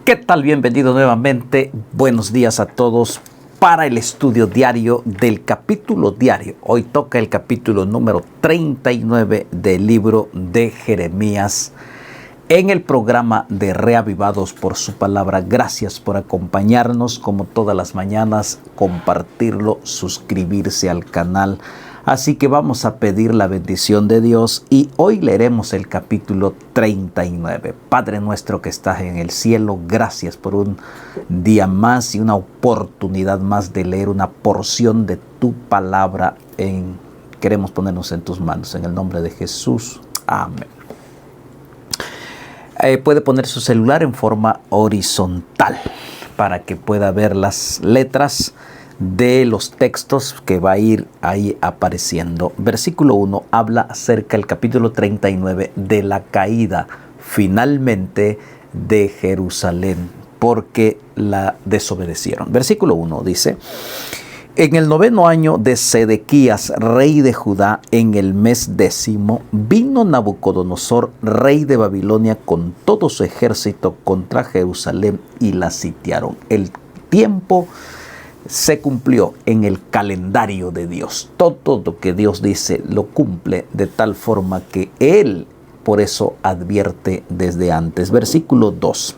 ¿Qué tal? Bienvenido nuevamente. Buenos días a todos para el estudio diario del capítulo diario. Hoy toca el capítulo número 39 del libro de Jeremías en el programa de Reavivados por su palabra. Gracias por acompañarnos como todas las mañanas, compartirlo, suscribirse al canal. Así que vamos a pedir la bendición de Dios y hoy leeremos el capítulo 39. Padre nuestro que estás en el cielo, gracias por un día más y una oportunidad más de leer una porción de tu palabra. Queremos ponernos en tus manos, en el nombre de Jesús. Amén. Puede poner su celular en forma horizontal para que pueda ver las letras de los textos que va a ir ahí apareciendo. Versículo 1 habla acerca del capítulo 39 de la caída finalmente de Jerusalén porque la desobedecieron. Versículo 1 dice: en el 9º año de Sedequías, rey de Judá, en el mes 10º, vino Nabucodonosor, rey de Babilonia, con todo su ejército contra Jerusalén y la sitiaron. El tiempo se cumplió en el calendario de Dios. Todo lo que Dios dice lo cumple de tal forma que Él por eso advierte desde antes. Versículo 2.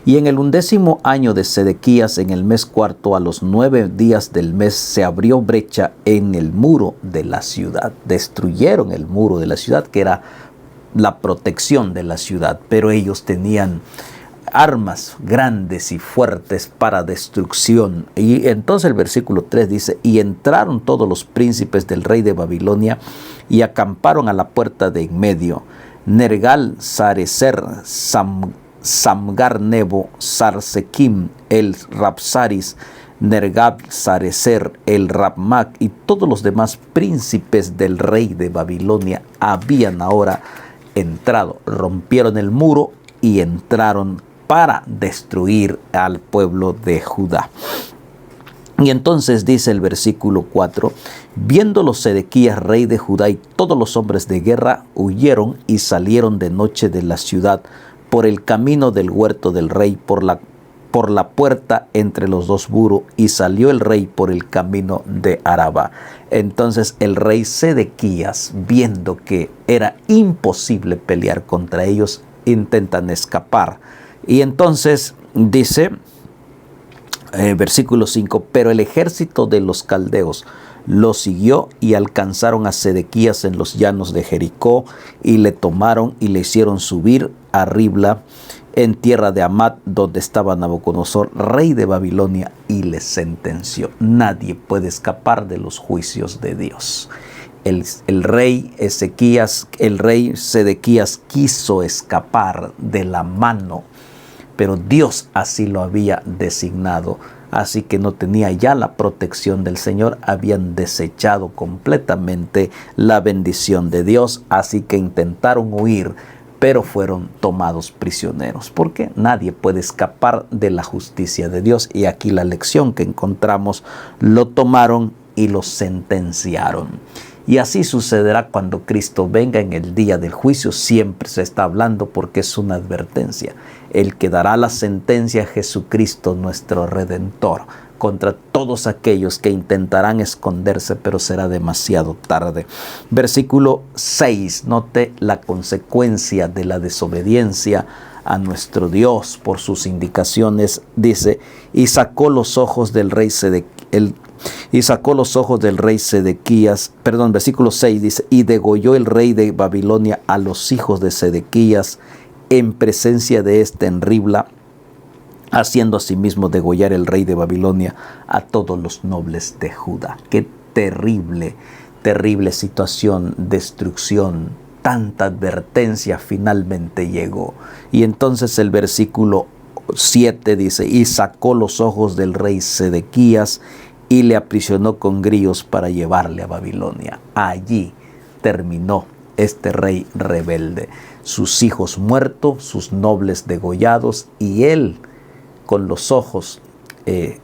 Y en el 11º año de Sedequías, en el mes cuarto, a los 9 días del mes, se abrió brecha en el muro de la ciudad. Destruyeron el muro de la ciudad, que era la protección de la ciudad, pero ellos tenían armas grandes y fuertes para destrucción. Y entonces el versículo 3 dice: y entraron todos los príncipes del rey de Babilonia y acamparon a la puerta de en medio. Nergal, Sarecer, Samgar Nebo, Sarsequim, el Rapsaris, Nergab, Sarecer, el Rapmac y todos los demás príncipes del rey de Babilonia habían ahora entrado, rompieron el muro y entraron para destruir al pueblo de Judá. Y entonces dice el versículo 4: viéndolo Sedequías, rey de Judá, y todos los hombres de guerra huyeron y salieron de noche de la ciudad por el camino del huerto del rey, por la puerta entre los dos muros, y salió el rey por el camino de Araba. Entonces el rey Sedequías, viendo que era imposible pelear contra ellos, intentan escapar. Y entonces dice, versículo 5, pero el ejército de los caldeos lo siguió y alcanzaron a Sedequías en los llanos de Jericó y le tomaron y le hicieron subir a Ribla en tierra de Amat, donde estaba Nabucodonosor, rey de Babilonia, y le sentenció. Nadie puede escapar de los juicios de Dios. El rey Sedequías quiso escapar de la mano, pero Dios así lo había designado. Así que no tenía ya la protección del Señor, habían desechado completamente la bendición de Dios, así que intentaron huir, pero fueron tomados prisioneros, porque nadie puede escapar de la justicia de Dios. Y aquí la lección que encontramos: lo tomaron y lo sentenciaron. Y así sucederá cuando Cristo venga en el día del juicio. Siempre se está hablando porque es una advertencia. El que dará la sentencia es Jesucristo, nuestro Redentor, contra todos aquellos que intentarán esconderse, pero será demasiado tarde. Versículo 6, note la consecuencia de la desobediencia a nuestro Dios por sus indicaciones. Dice: y sacó los ojos del rey Sedequías, versículo 6 dice: y degolló el rey de Babilonia a los hijos de Sedequías en presencia de en Ribla, haciendo asimismo degollar el rey de Babilonia a todos los nobles de Judá. Qué terrible, terrible situación, destrucción. Tanta advertencia finalmente llegó. Y entonces el versículo 7 dice: y sacó los ojos del rey Sedequías y le aprisionó con grillos para llevarle a Babilonia. Allí terminó este rey rebelde. Sus hijos muertos, sus nobles degollados, y él con los ojos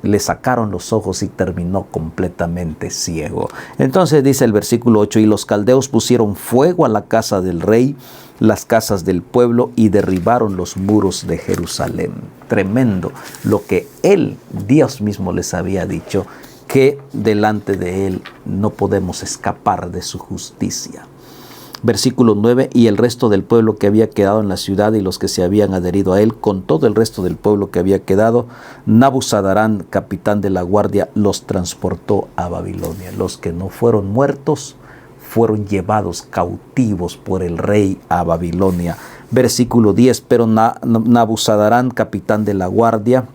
le sacaron los ojos y terminó completamente ciego. Entonces dice el versículo 8, y los caldeos pusieron fuego a la casa del rey, las casas del pueblo, y derribaron los muros de Jerusalén. Tremendo lo que él, Dios mismo, les había dicho, que delante de él no podemos escapar de su justicia. Versículo 9, y el resto del pueblo que había quedado en la ciudad y los que se habían adherido a él, con todo el resto del pueblo que había quedado, Nabuzaradán, capitán de la guardia, los transportó a Babilonia. Los que no fueron muertos fueron llevados cautivos por el rey a Babilonia. Versículo 10, pero Nabuzaradán, capitán de la guardia,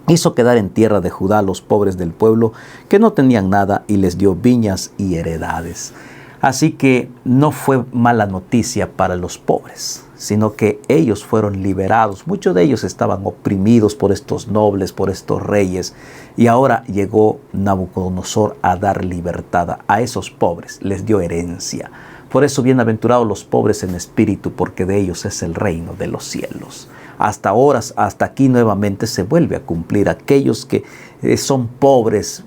hizo quedar en tierra de Judá a los pobres del pueblo que no tenían nada y les dio viñas y heredades. Así que no fue mala noticia para los pobres, sino que ellos fueron liberados. Muchos de ellos estaban oprimidos por estos nobles, por estos reyes. Y ahora llegó Nabucodonosor a dar libertad a esos pobres, les dio herencia. Por eso bienaventurados los pobres en espíritu, porque de ellos es el reino de los cielos. Hasta ahora, hasta aquí nuevamente se vuelve a cumplir. Aquellos que son pobres,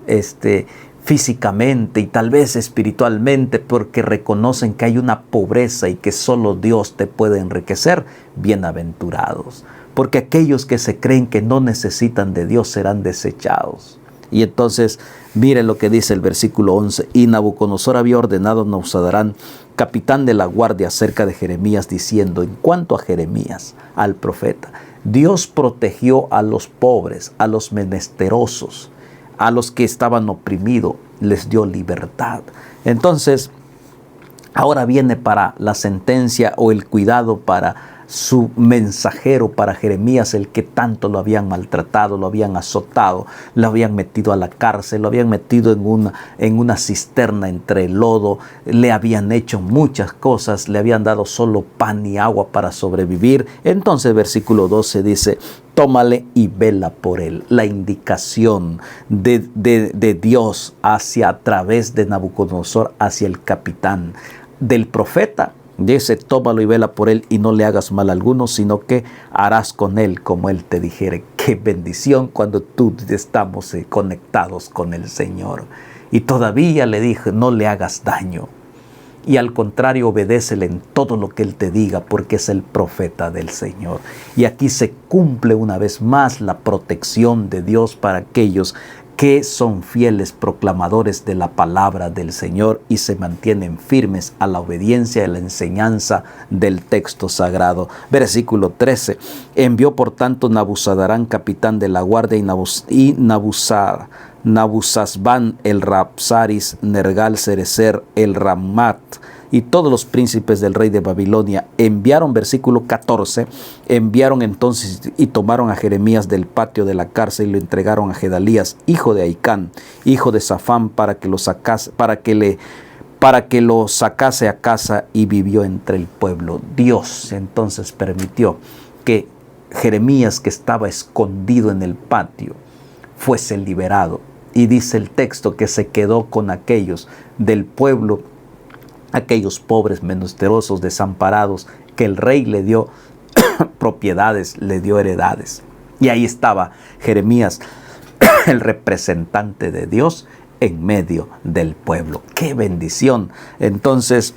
físicamente y tal vez espiritualmente, porque reconocen que hay una pobreza y que solo Dios te puede enriquecer, bienaventurados. Porque aquellos que se creen que no necesitan de Dios serán desechados. Y entonces, miren lo que dice el versículo 11. Y Nabucodonosor había ordenado a Nabuzaradán, capitán de la guardia, acerca de Jeremías, diciendo, en cuanto a Jeremías, al profeta, Dios protegió a los pobres, a los menesterosos, a los que estaban oprimidos, les dio libertad. Entonces, ahora viene para la sentencia o el cuidado para su mensajero, para Jeremías, el que tanto lo habían maltratado, lo habían azotado, lo habían metido a la cárcel, lo habían metido en una cisterna entre el lodo, le habían hecho muchas cosas, le habían dado solo pan y agua para sobrevivir. Entonces, versículo 12 dice, tómale y vela por él. La indicación de Dios a través de Nabucodonosor hacia el capitán del profeta. Dice, tómalo y vela por él y no le hagas mal alguno, sino que harás con él como él te dijere. Qué bendición cuando tú estamos conectados con el Señor. Y todavía le dije, no le hagas daño. Y al contrario, obedécele en todo lo que él te diga, porque es el profeta del Señor. Y aquí se cumple una vez más la protección de Dios para aquellos que son fieles proclamadores de la palabra del Señor y se mantienen firmes a la obediencia y a la enseñanza del texto sagrado. Versículo 13. Envió por tanto Nabuzaradán, capitán de la guardia, y Nabuzazban el Rabsaris, Nergal-Sarecer el Ramat, y todos los príncipes del rey de Babilonia enviaron, versículo 14, enviaron entonces y tomaron a Jeremías del patio de la cárcel y lo entregaron a Gedalías, hijo de Ahicam, hijo de Safán, para que lo sacase a casa, y vivió entre el pueblo. Dios entonces permitió que Jeremías, que estaba escondido en el patio, fuese liberado. Y dice el texto que se quedó con aquellos del pueblo, aquellos pobres, menesterosos, desamparados, que el rey le dio propiedades, le dio heredades. Y ahí estaba Jeremías, el representante de Dios en medio del pueblo. ¡Qué bendición! Entonces,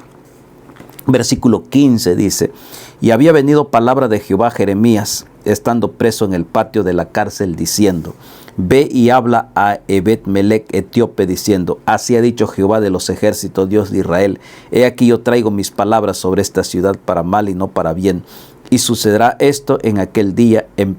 versículo 15 dice, y había venido palabra de Jehová a Jeremías, estando preso en el patio de la cárcel, diciendo, ve y habla a Ebed-Melech etíope, diciendo, así ha dicho Jehová de los ejércitos, Dios de Israel, he aquí yo traigo mis palabras sobre esta ciudad para mal y no para bien, y sucederá esto en aquel día en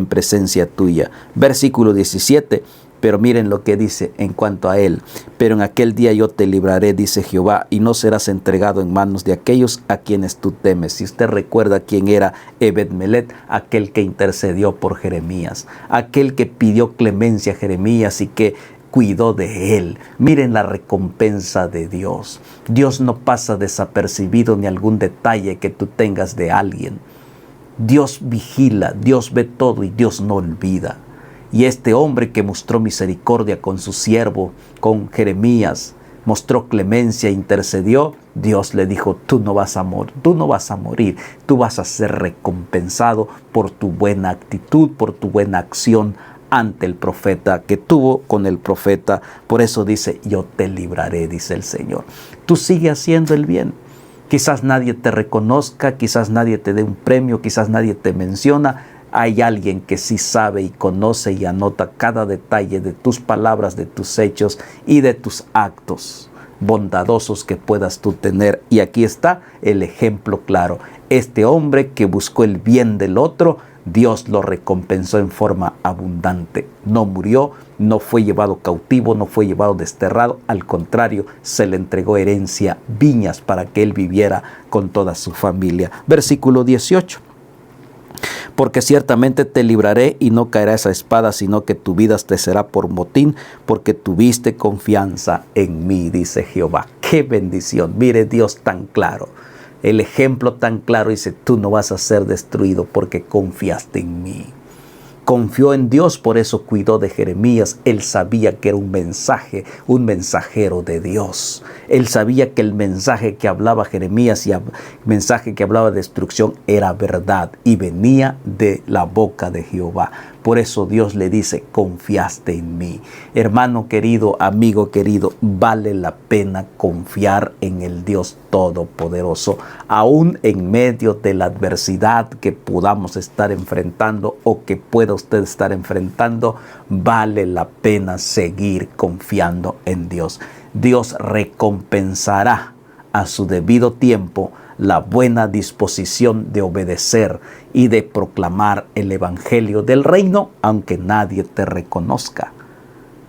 presencia tuya. Versículo 17. Pero miren lo que dice en cuanto a él. Pero en aquel día yo te libraré, dice Jehová, y no serás entregado en manos de aquellos a quienes tú temes. Si usted recuerda quién era Ebed-Melech, aquel que intercedió por Jeremías, aquel que pidió clemencia a Jeremías y que cuidó de él. Miren la recompensa de Dios. Dios no pasa desapercibido ni algún detalle que tú tengas de alguien. Dios vigila, Dios ve todo y Dios no olvida. Y este hombre que mostró misericordia con su siervo, con Jeremías, mostró clemencia, intercedió, Dios le dijo, tú no vas a morir, tú vas a ser recompensado por tu buena actitud, por tu buena acción ante el profeta que tuvo con el profeta. Por eso dice, yo te libraré, dice el Señor. Tú sigue haciendo el bien. Quizás nadie te reconozca, quizás nadie te dé un premio, quizás nadie te menciona. Hay alguien que sí sabe y conoce y anota cada detalle de tus palabras, de tus hechos y de tus actos bondadosos que puedas tú tener. Y aquí está el ejemplo claro. Este hombre que buscó el bien del otro, Dios lo recompensó en forma abundante. No murió, no fue llevado cautivo, no fue llevado desterrado. Al contrario, se le entregó herencia, viñas, para que él viviera con toda su familia. Versículo 18. Porque ciertamente te libraré y no caerá esa espada, sino que tu vida te será por motín, porque tuviste confianza en mí, dice Jehová. ¡Qué bendición! Mire Dios tan claro. El ejemplo tan claro dice, tú no vas a ser destruido porque confiaste en mí. Confió en Dios, por eso cuidó de Jeremías. Él sabía que era un mensajero de Dios. Él sabía que el mensaje que hablaba Jeremías y el mensaje que hablaba de destrucción era verdad y venía de la boca de Jehová. Por eso Dios le dice, confiaste en mí. Hermano querido, amigo querido, vale la pena confiar en el Dios Todopoderoso, aún en medio de la adversidad que podamos estar enfrentando o que pueda usted estar enfrentando. Vale la pena seguir confiando en Dios. Dios recompensará a su debido tiempo la buena disposición de obedecer y de proclamar el evangelio del reino, aunque nadie te reconozca.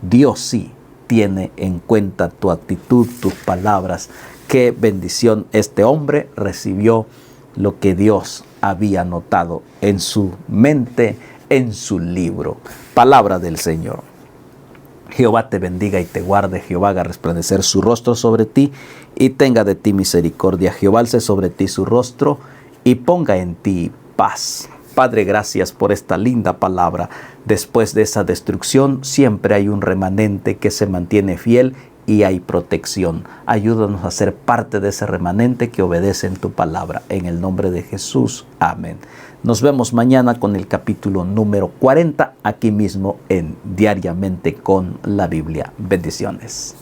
Dios sí tiene en cuenta tu actitud, tus palabras. Qué bendición. Este hombre recibió lo que Dios había anotado en su mente, en su libro. Palabra del Señor. Jehová te bendiga y te guarde. Jehová haga resplandecer su rostro sobre ti y tenga de ti misericordia. Jehová alce sobre ti su rostro y ponga en ti paz. Padre, gracias por esta linda palabra. Después de esa destrucción siempre hay un remanente que se mantiene fiel y hay protección. Ayúdanos a ser parte de ese remanente que obedece en tu palabra. En el nombre de Jesús. Amén. Nos vemos mañana con el capítulo número 40 aquí mismo en Diariamente con la Biblia. Bendiciones.